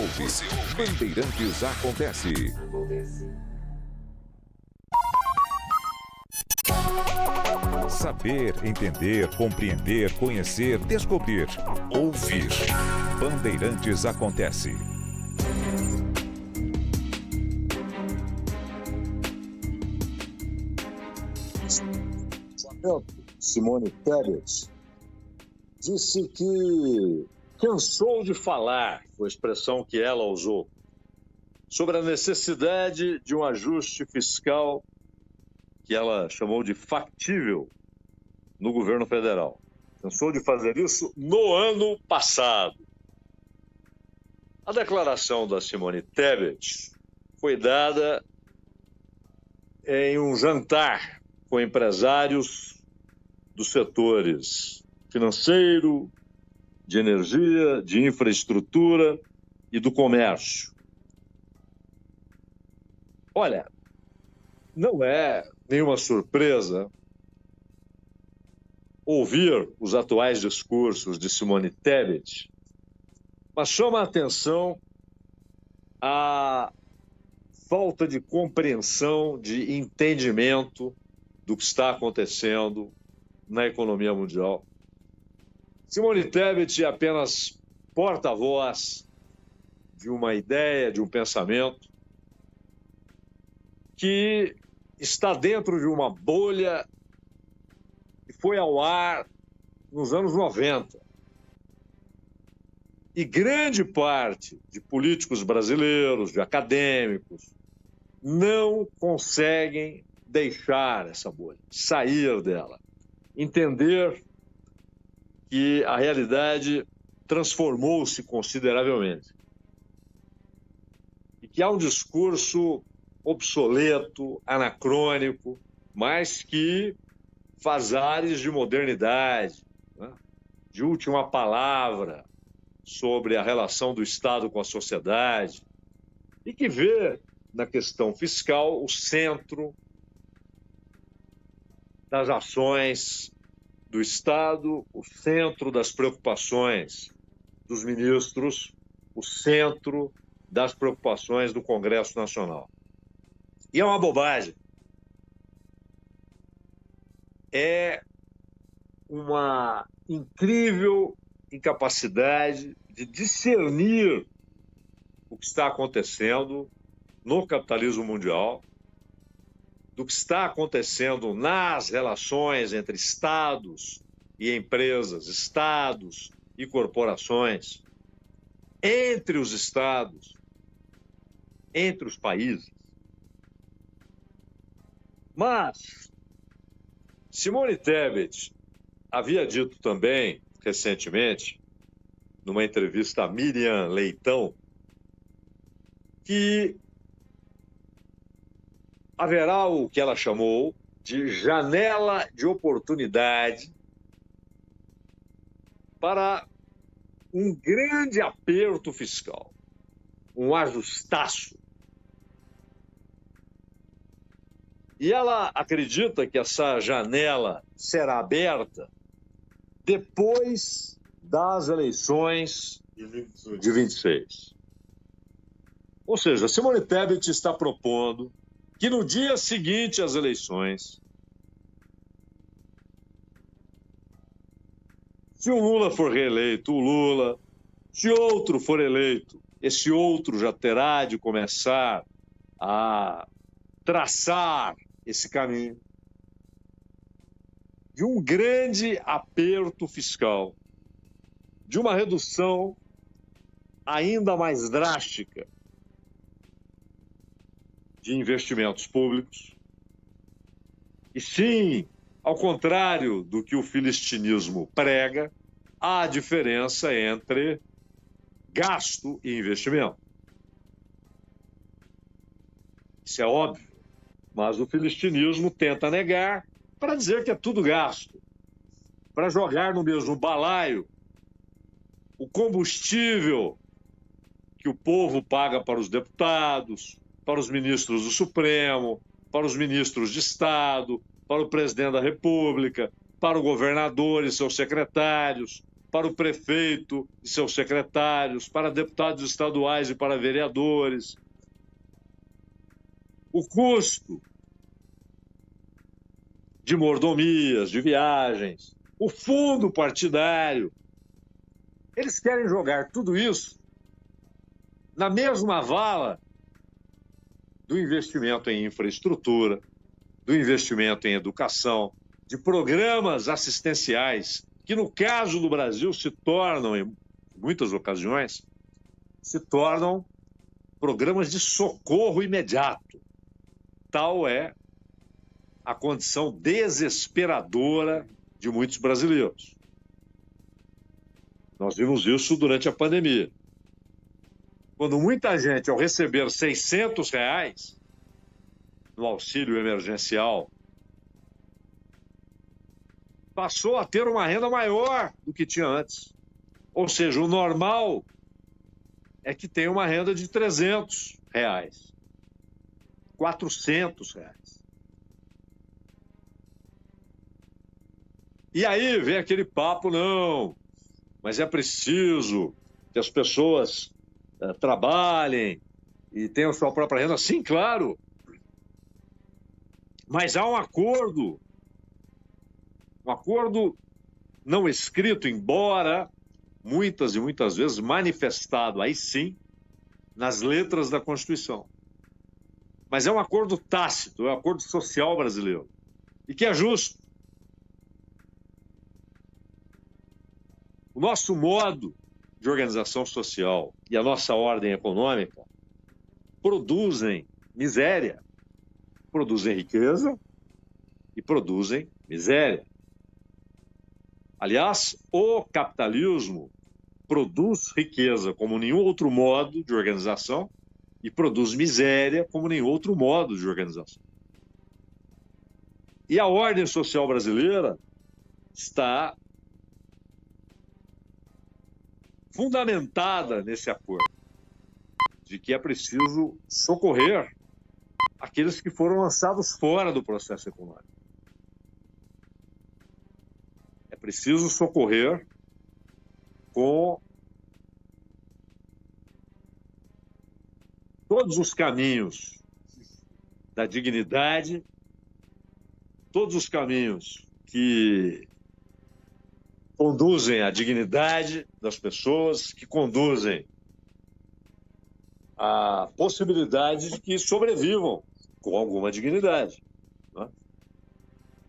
ouve Bandeirantes Acontece. Saber, entender, compreender, conhecer, descobrir. Ouvir. Bandeirantes Acontece. Simone Tebet disse que cansou de falar, foi a expressão que ela usou, sobre a necessidade de um ajuste fiscal que ela chamou de factível no governo federal. Cansou de fazer isso no ano passado. A declaração da Simone Tebet foi dada em um jantar com empresários dos setores financeiro, de energia, de infraestrutura e do comércio. Olha, não é nenhuma surpresa ouvir os atuais discursos de Simone Tebet, mas chama a atenção a falta de compreensão, de entendimento do que está acontecendo na economia mundial. Simone Tebet é apenas porta-voz de uma ideia, de um pensamento que está dentro de uma bolha que foi ao ar nos anos 90. E grande parte de políticos brasileiros, de acadêmicos, não conseguem deixar essa bolha, sair dela, entender que a realidade transformou-se consideravelmente e que há um discurso obsoleto, anacrônico, mas que faz ares de modernidade, né? De última palavra sobre a relação do Estado com a sociedade e que vê na questão fiscal o centro das ações do Estado, o centro das preocupações dos ministros, o centro das preocupações do Congresso Nacional. E é uma bobagem. É uma incrível incapacidade de discernir o que está acontecendo no capitalismo mundial, do que está acontecendo nas relações entre estados e empresas, estados e corporações, entre os estados, entre os países. Mas Simone Tebet havia dito também, recentemente, numa entrevista a Miriam Leitão, que haverá o que ela chamou de janela de oportunidade para um grande aperto fiscal, um ajustaço. E ela acredita que essa janela será aberta depois das eleições de 26. Ou seja, Simone Tebet está propondo que no dia seguinte às eleições, se o Lula for reeleito, o Lula, se outro for eleito, esse outro já terá de começar a traçar esse caminho de um grande aperto fiscal, de uma redução ainda mais drástica de investimentos públicos. E sim, ao contrário do que o filistinismo prega, há diferença entre gasto e investimento. Isso é óbvio, mas o filistinismo tenta negar para dizer que é tudo gasto, para jogar no mesmo balaio o combustível que o povo paga para os deputados, para os ministros do Supremo, para os ministros de Estado, para o presidente da República, para o governador e seus secretários, para o prefeito e seus secretários, para deputados estaduais e para vereadores. O custo de mordomias, de viagens, o fundo partidário. Eles querem jogar tudo isso na mesma vala do investimento em infraestrutura, do investimento em educação, de programas assistenciais, que no caso do Brasil se tornam, em muitas ocasiões, se tornam programas de socorro imediato. Tal é a condição desesperadora de muitos brasileiros. Nós vimos isso durante a pandemia. Quando muita gente, ao receber R$600 no auxílio emergencial, passou a ter uma renda maior do que tinha antes. Ou seja, o normal é que tenha uma renda de R$300, R$400. E aí vem aquele papo, não, mas é preciso que as pessoas trabalhem e tenham sua própria renda. Sim, claro. Mas há um acordo não escrito, embora muitas e muitas vezes manifestado, aí sim, nas letras da Constituição. Mas é um acordo tácito, é um acordo social brasileiro, e que é justo. O nosso modo de organização social e a nossa ordem econômica produzem miséria, produzem riqueza e produzem miséria. Aliás, o capitalismo produz riqueza como nenhum outro modo de organização e produz miséria como nenhum outro modo de organização. E a ordem social brasileira está fundamentada nesse acordo de que é preciso socorrer aqueles que foram lançados fora do processo econômico. É preciso socorrer com todos os caminhos da dignidade, todos os caminhos que conduzem à dignidade das pessoas, que conduzem à possibilidade de que sobrevivam com alguma dignidade, né?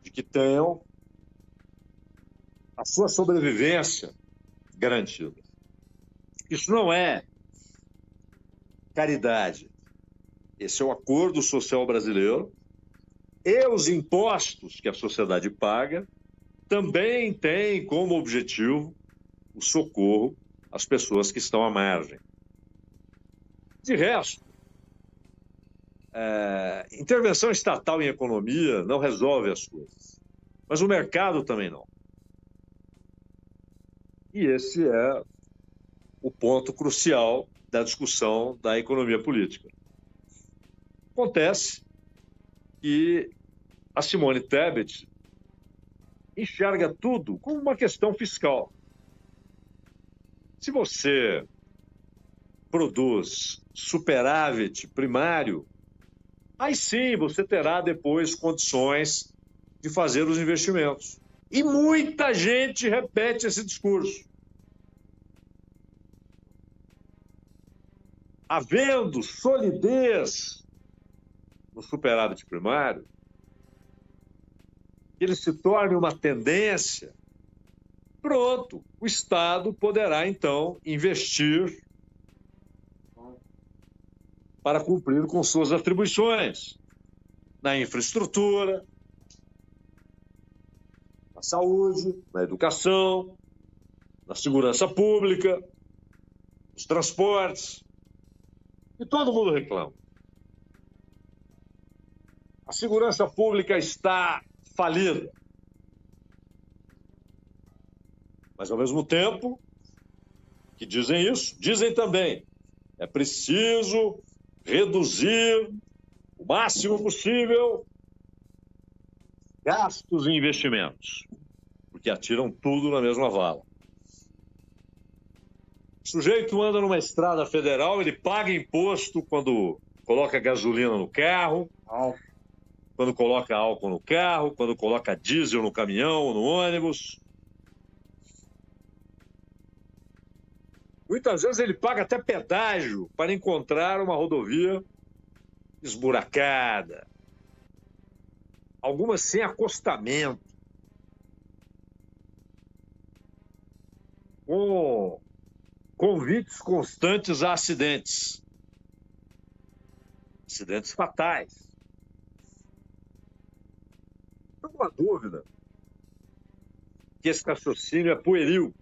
De que tenham a sua sobrevivência garantida. Isso não é caridade. Esse é o acordo social brasileiro, e os impostos que a sociedade paga também têm como objetivo o socorro às pessoas que estão à margem. De resto, intervenção estatal em economia não resolve as coisas, mas o mercado também não. E esse é o ponto crucial da discussão da economia política. Acontece que a Simone Tebet enxerga tudo como uma questão fiscal. Se você produz superávit primário, aí sim você terá depois condições de fazer os investimentos. E muita gente repete esse discurso. Havendo solidez no superávit primário, ele se torne uma tendência, pronto, o Estado poderá, então, investir para cumprir com suas atribuições na infraestrutura, na saúde, na educação, na segurança pública, nos transportes. E todo mundo reclama. A segurança pública está falida. Mas, ao mesmo tempo que dizem isso, dizem também: é preciso reduzir o máximo possível gastos e investimentos, porque atiram tudo na mesma vala. O sujeito anda numa estrada federal, ele paga imposto quando coloca gasolina no carro, quando coloca álcool no carro, quando coloca diesel no caminhão, no ônibus. Muitas vezes ele paga até pedágio para encontrar uma rodovia esburacada, algumas sem acostamento, com convites constantes a acidentes fatais. Não há dúvida que esse raciocínio é pueril,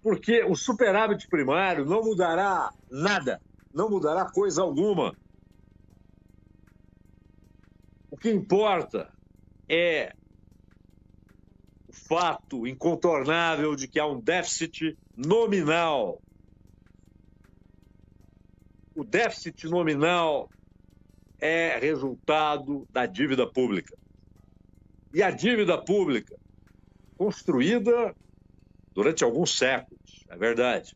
porque o superávit primário não mudará nada, não mudará coisa alguma. O que importa é o fato incontornável de que há um déficit nominal. O déficit nominal é resultado da dívida pública. E a dívida pública, construída durante alguns séculos, é verdade,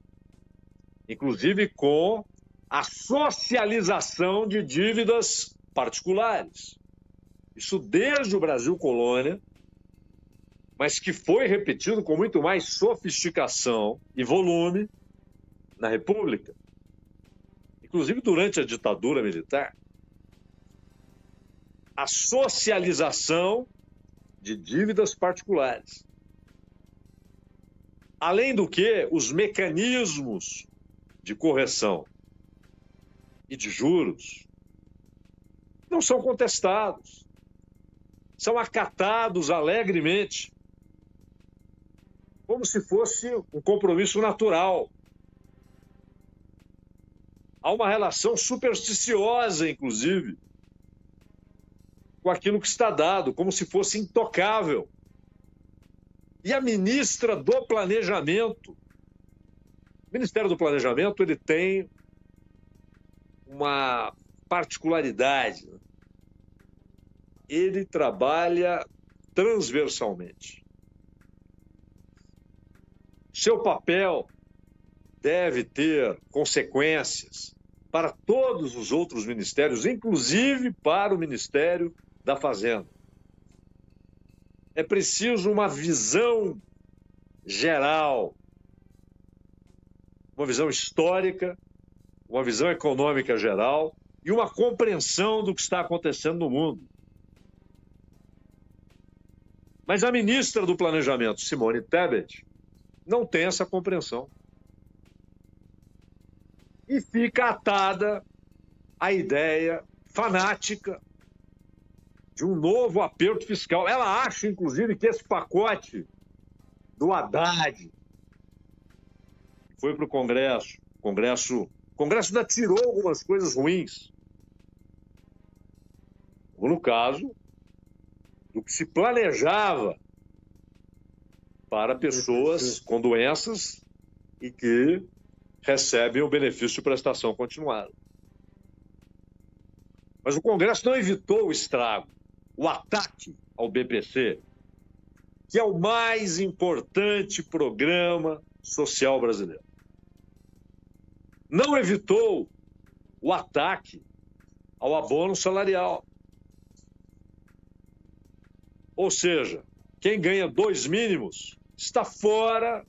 inclusive com a socialização de dívidas particulares. Isso desde o Brasil colônia, mas que foi repetido com muito mais sofisticação e volume na República, inclusive durante a ditadura militar. A socialização de dívidas particulares. Além do que, os mecanismos de correção e de juros não são contestados, são acatados alegremente, como se fosse um compromisso natural. Há uma relação supersticiosa, inclusive, com aquilo que está dado, como se fosse intocável. E a ministra do Planejamento, o Ministério do Planejamento, ele tem uma particularidade. Ele trabalha transversalmente. Seu papel deve ter consequências para todos os outros ministérios, inclusive para o Ministério da Fazenda. É preciso uma visão geral, uma visão histórica, uma visão econômica geral e uma compreensão do que está acontecendo no mundo. Mas a ministra do Planejamento, Simone Tebet, não tem essa compreensão. E fica atada à ideia fanática de um novo aperto fiscal. Ela acha, inclusive, que esse pacote do Haddad foi para o Congresso. O Congresso ainda tirou algumas coisas ruins. Como no caso do que se planejava para pessoas com doenças e que recebem o benefício de prestação continuada. Mas o Congresso não evitou o estrago, o ataque ao BPC, que é o mais importante programa social brasileiro. Não evitou o ataque ao abono salarial. Ou seja, quem ganha 2 mínimos está fora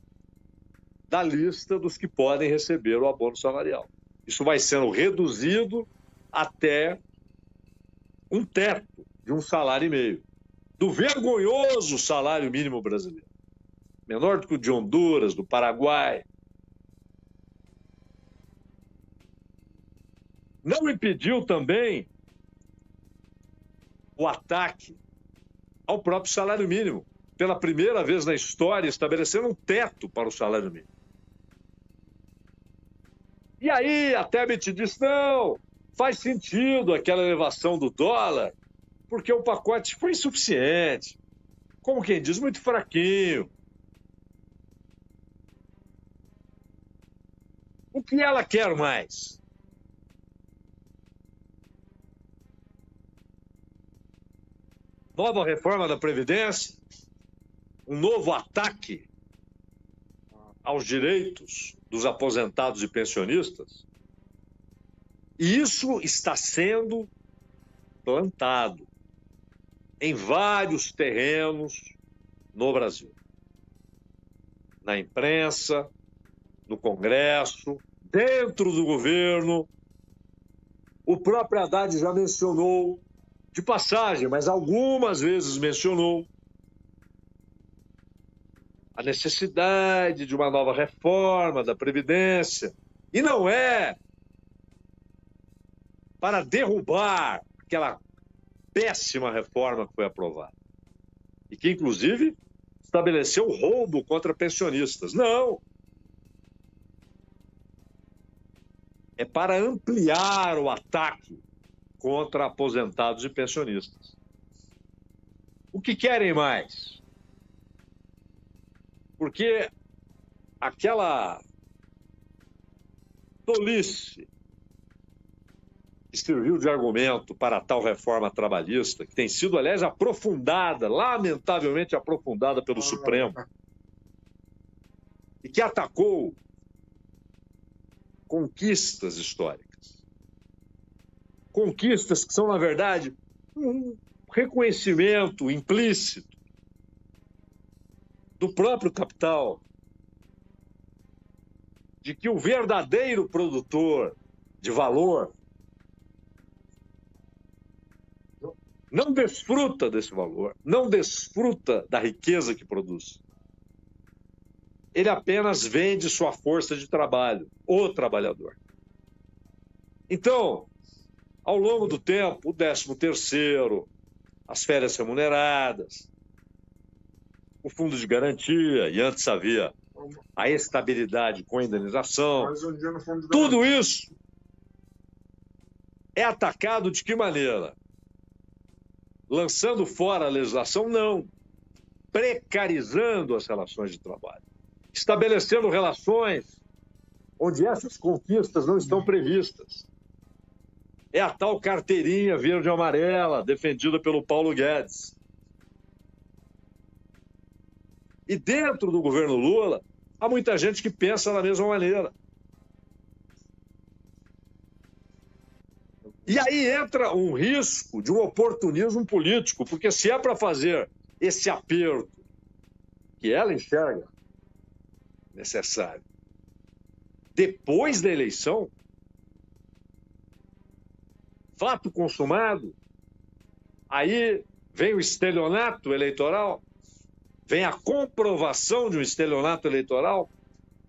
da lista dos que podem receber o abono salarial. Isso vai sendo reduzido até um teto de 1,5 salário, do vergonhoso salário mínimo brasileiro, menor do que o de Honduras, do Paraguai. Não impediu também o ataque ao próprio salário mínimo, pela primeira vez na história, estabelecendo um teto para o salário mínimo. E aí a Tebet diz, não, faz sentido aquela elevação do dólar, porque o pacote foi insuficiente. Como quem diz, muito fraquinho. O que ela quer mais? Nova reforma da Previdência? Um novo ataque aos direitos dos aposentados e pensionistas. E isso está sendo plantado em vários terrenos no Brasil. Na imprensa, no Congresso, dentro do governo. O próprio Haddad já mencionou, de passagem, mas algumas vezes mencionou, a necessidade de uma nova reforma da Previdência. E não é para derrubar aquela péssima reforma que foi aprovada. E que, inclusive, estabeleceu roubo contra pensionistas. Não. É para ampliar o ataque contra aposentados e pensionistas. O que querem mais? Porque aquela tolice que serviu de argumento para tal reforma trabalhista, que tem sido, aliás, aprofundada, lamentavelmente aprofundada pelo Supremo, e que atacou conquistas históricas. Conquistas que são, na verdade, um reconhecimento implícito do próprio capital de que o verdadeiro produtor de valor não desfruta desse valor, não desfruta da riqueza que produz. Ele apenas vende sua força de trabalho, o trabalhador. Então, ao longo do tempo, o 13º, as férias remuneradas, o fundo de garantia, e antes havia a estabilidade com a indenização, tudo isso é atacado de que maneira? Lançando fora a legislação? Não. Precarizando as relações de trabalho. Estabelecendo relações onde essas conquistas não estão previstas. É a tal carteirinha verde e amarela, defendida pelo Paulo Guedes. E dentro do governo Lula, há muita gente que pensa da mesma maneira. E aí entra um risco de um oportunismo político, porque se é para fazer esse aperto que ela enxerga necessário depois da eleição, fato consumado, aí vem o estelionato eleitoral, vem a comprovação de um estelionato eleitoral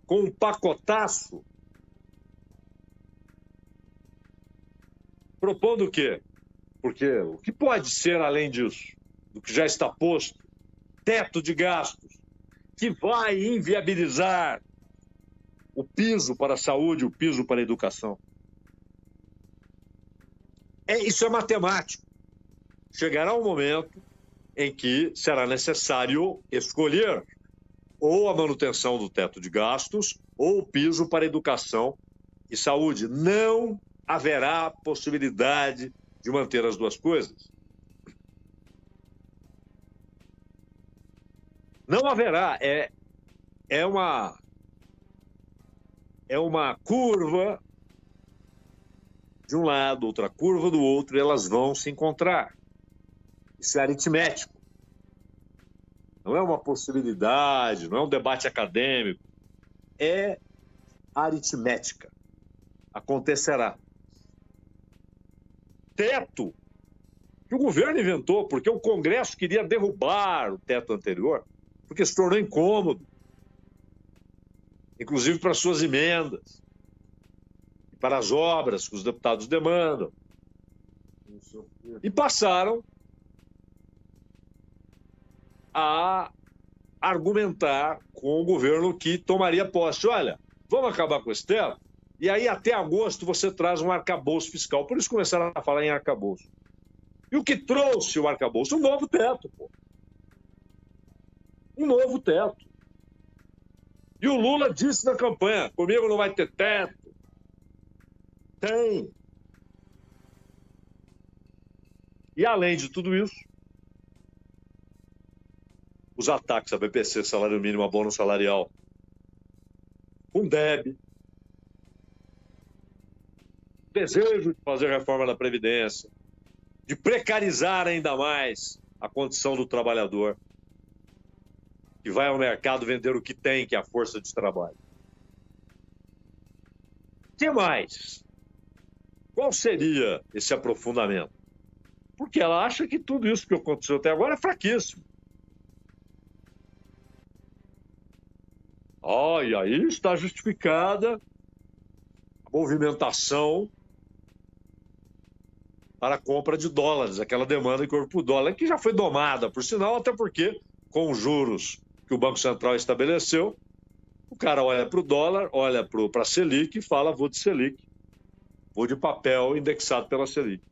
com um pacotaço, propondo o quê? Porque o que pode ser além disso, do que já está posto, teto de gastos, que vai inviabilizar o piso para a saúde, o piso para a educação. Isso é matemático. Chegará um momento em que será necessário escolher ou a manutenção do teto de gastos ou o piso para a educação e saúde. Não haverá possibilidade de manter as duas coisas. Não haverá. É uma curva de um lado, outra curva do outro, e elas vão se encontrar. Isso é aritmético. Não é uma possibilidade, não é um debate acadêmico. É aritmética. Acontecerá. Teto que o governo inventou, porque o Congresso queria derrubar o teto anterior, porque se tornou incômodo, inclusive para suas emendas, e para as obras que os deputados demandam. E passaram a argumentar com o governo que tomaria posse. Olha, vamos acabar com esse teto, e aí até agosto você traz um arcabouço fiscal. Por isso começaram a falar em arcabouço. E o que trouxe o arcabouço? Um novo teto, pô. Um novo teto. E o Lula disse na campanha, comigo não vai ter teto. Tem. E além de tudo isso, os ataques a BPC, salário mínimo, abono salarial, Fundeb, desejo de fazer reforma da Previdência, de precarizar ainda mais a condição do trabalhador, que vai ao mercado vender o que tem, que é a força de trabalho. O que mais? Qual seria esse aprofundamento? Porque ela acha que tudo isso que aconteceu até agora é fraquíssimo. E aí está justificada a movimentação para a compra de dólares, aquela demanda em corpo do dólar, que já foi domada, por sinal, até porque, com os juros que o Banco Central estabeleceu, o cara olha para o dólar, olha para a Selic e fala, vou de Selic, vou de papel indexado pela Selic.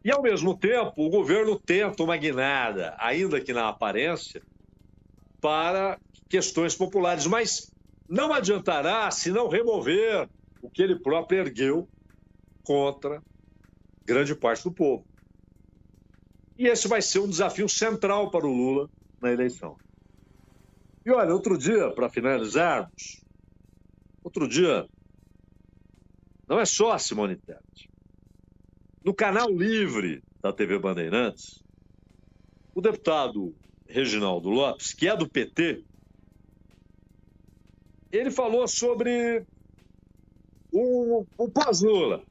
E, ao mesmo tempo, o governo tenta uma guinada, ainda que na aparência, para questões populares, mas não adiantará se não remover o que ele próprio ergueu contra grande parte do povo. E esse vai ser um desafio central para o Lula na eleição. E olha, outro dia, para finalizarmos, não é só a Simone Tebet. No canal Livre da TV Bandeirantes, o deputado Reginaldo Lopes, que é do PT, ele falou sobre o pós-Lula.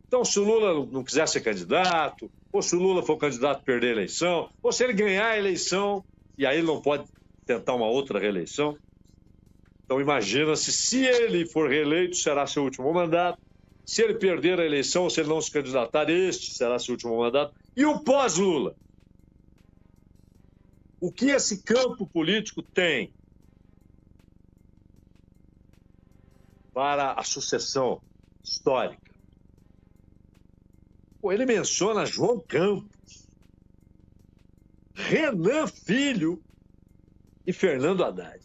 Então, se o Lula não quiser ser candidato, ou se o Lula for candidato e perder a eleição, ou se ele ganhar a eleição, e aí ele não pode tentar uma outra reeleição. Então, imagina-se, se ele for reeleito, será seu último mandato. Se ele perder a eleição, ou se ele não se candidatar, este será seu último mandato. E o pós-Lula? O que esse campo político tem para a sucessão histórica? Ele menciona João Campos, Renan Filho e Fernando Haddad.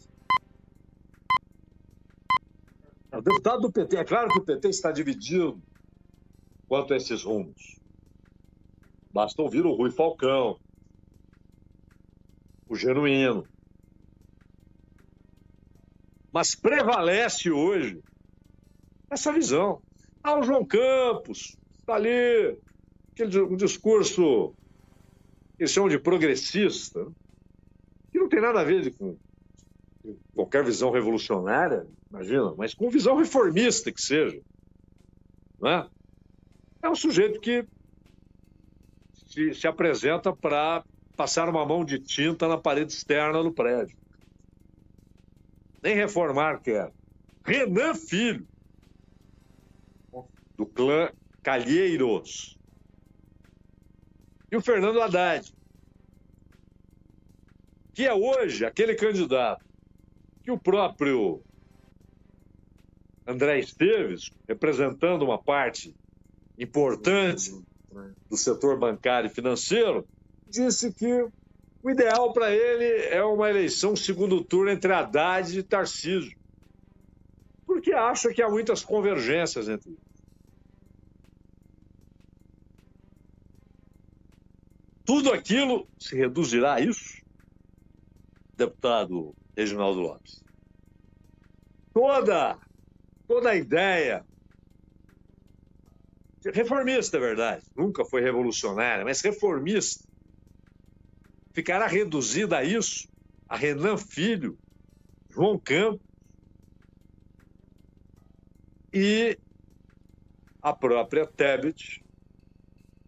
O deputado do PT, é claro que o PT está dividido quanto a esses rumos. Basta ouvir o Rui Falcão, o Genuíno. Mas prevalece hoje essa visão. O João Campos está ali, um discurso que eles chamam de progressista, que não tem nada a ver com qualquer visão revolucionária, imagina, mas com visão reformista que seja. Não é? É um sujeito que se apresenta para passar uma mão de tinta na parede externa do prédio. Nem reformar quer. Renan Filho, do clã Calheiros. E o Fernando Haddad, que é hoje aquele candidato que o próprio André Esteves, representando uma parte importante do setor bancário e financeiro, disse que o ideal para ele é uma eleição segundo turno entre Haddad e Tarcísio, porque acha que há muitas convergências entre eles. Tudo aquilo se reduzirá a isso, deputado Reginaldo Lopes. Toda a ideia reformista, é verdade, nunca foi revolucionária, mas reformista, ficará reduzida a isso, a Renan Filho, João Campos e a própria Tebet,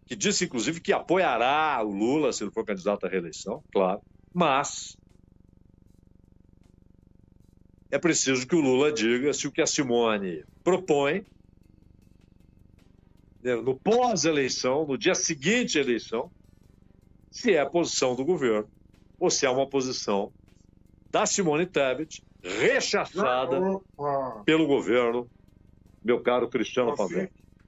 que disse, inclusive, que apoiará o Lula se ele for candidato à reeleição, claro, mas é preciso que o Lula diga se o que a Simone propõe, no pós-eleição, no dia seguinte à eleição, se é a posição do governo ou se é uma posição da Simone Tebet rechaçada pelo governo, meu caro Cristiano Pavão.